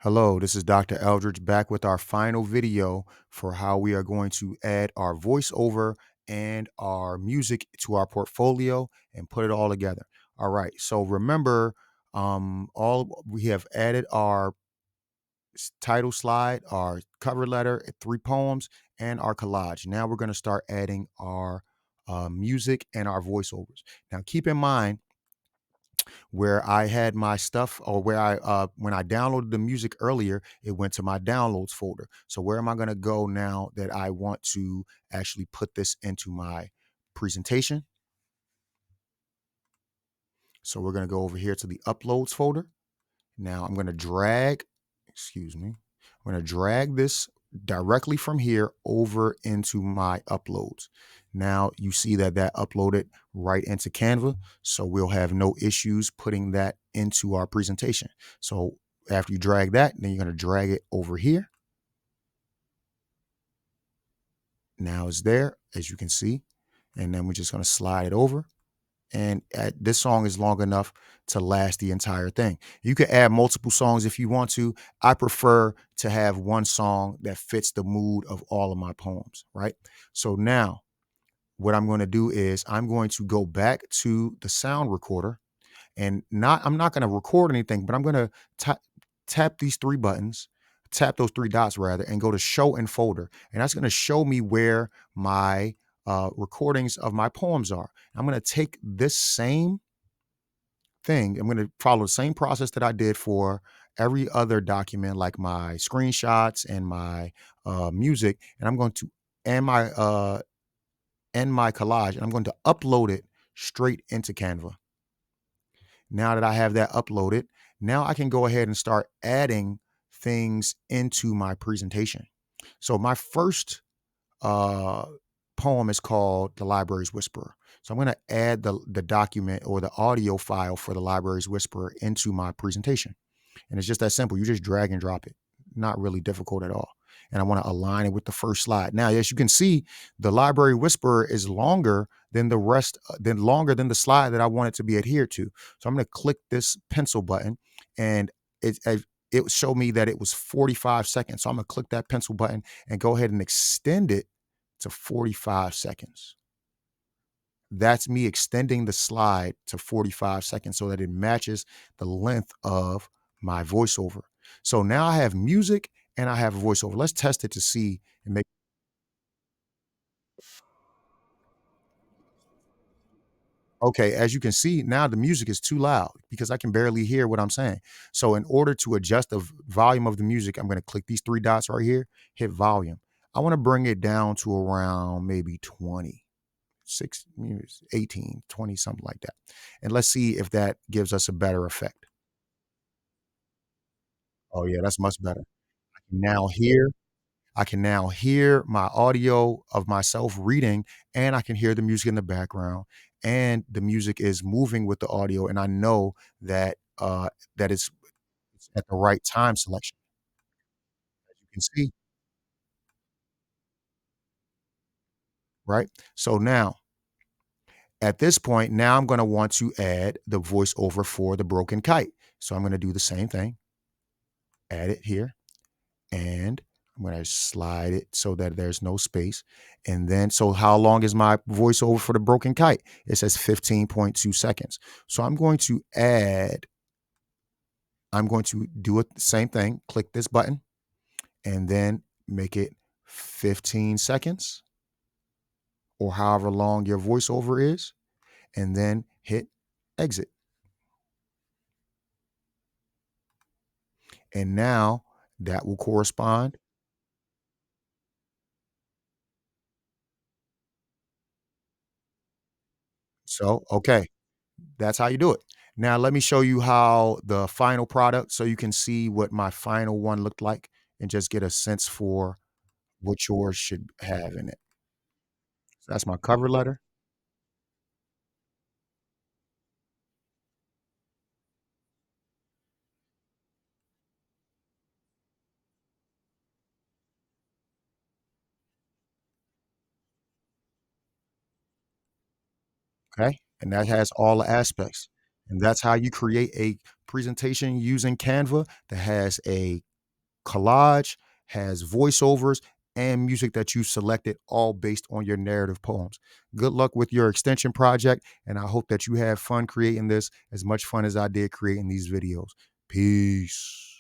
Hello, this is Dr. Eldridge back with our final video for how we are going to add our voiceover and our music to our portfolio and put it all together. All right, so remember, all we have added our title slide, our cover letter, 3 poems, and our collage. Now we're going to start adding our music and our voiceovers. Now, keep in mind where I had my stuff or where when I downloaded the music earlier, it went to my downloads folder. So where am I going to go now that I want to actually put this into my presentation? So we're going to go over here to the uploads folder. Now I'm going to drag, excuse me, I'm going to drag this directly from here over into my uploads. Now you see that uploaded right into Canva. So we'll have no issues putting that into our presentation. So after you drag that, then you're going to drag it over here. Now it's there, as you can see. And then we're just going to slide it over. And this song is long enough to last the entire thing. You can add multiple songs if you want to. I prefer to have one song that fits the mood of all of my poems, right? So now what I'm going to do is I'm going to go back to the sound recorder and I'm not going to record anything, but I'm going to tap these 3 buttons, tap those 3 dots rather, and go to show in folder. And that's going to show me where my recordings of my poems are. I'm going to take this same thing. I'm going to follow the same process that I did for every other document, like my screenshots and my music, and I'm going to and my collage, and I'm going to upload it straight into Canva. Now that I have that uploaded, now I can go ahead and start adding things into my presentation. So my first uh, poem is called The Library's Whisperer. So I'm going to add the document or the audio file for The Library's Whisperer into my presentation. And it's just that simple. You just drag and drop it. Not really difficult at all. And I want to align it with the first slide. Now, as you can see, the Library Whisperer is longer than the rest, longer than the slide that I want it to be adhered to. So I'm going to click this pencil button, and it showed me that it was 45 seconds. So I'm going to click that pencil button and go ahead and extend it to 45 seconds. That's me extending the slide to 45 seconds so that it matches the length of my voiceover. So now I have music and I have a voiceover. Let's test it to see and make. Okay, as you can see, now the music is too loud because I can barely hear what I'm saying. So in order to adjust the volume of the music, I'm going to click these 3 dots right here, hit volume. I want to bring it down to around maybe 20, 6, 18, 20, something like that. And let's see if that gives us a better effect. Oh yeah, that's much better. Now here, I can now hear my audio of myself reading, and I can hear the music in the background, and the music is moving with the audio, and I know that it's at the right time selection. As you can see, right? So now, at this point, now I'm gonna want to add the voiceover for The Broken Kite. So I'm gonna do the same thing, add it here. And I'm going to slide it so that there's no space. And then, so how long is my voiceover for The Broken Kite? It says 15.2 seconds. So I'm going to do it the same thing, click this button, and then make it 15 seconds or however long your voiceover is, and then hit exit. And now that will correspond. So, okay. That's how you do it. Now let me show you how the final product so you can see what my final one looked like and just get a sense for what yours should have in it. So that's my cover letter, okay? And that has all the aspects. And that's how you create a presentation using Canva that has a collage, has voiceovers, and music that you selected, all based on your narrative poems. Good luck with your extension project, and I hope that you have fun creating this, as much fun as I did creating these videos. Peace.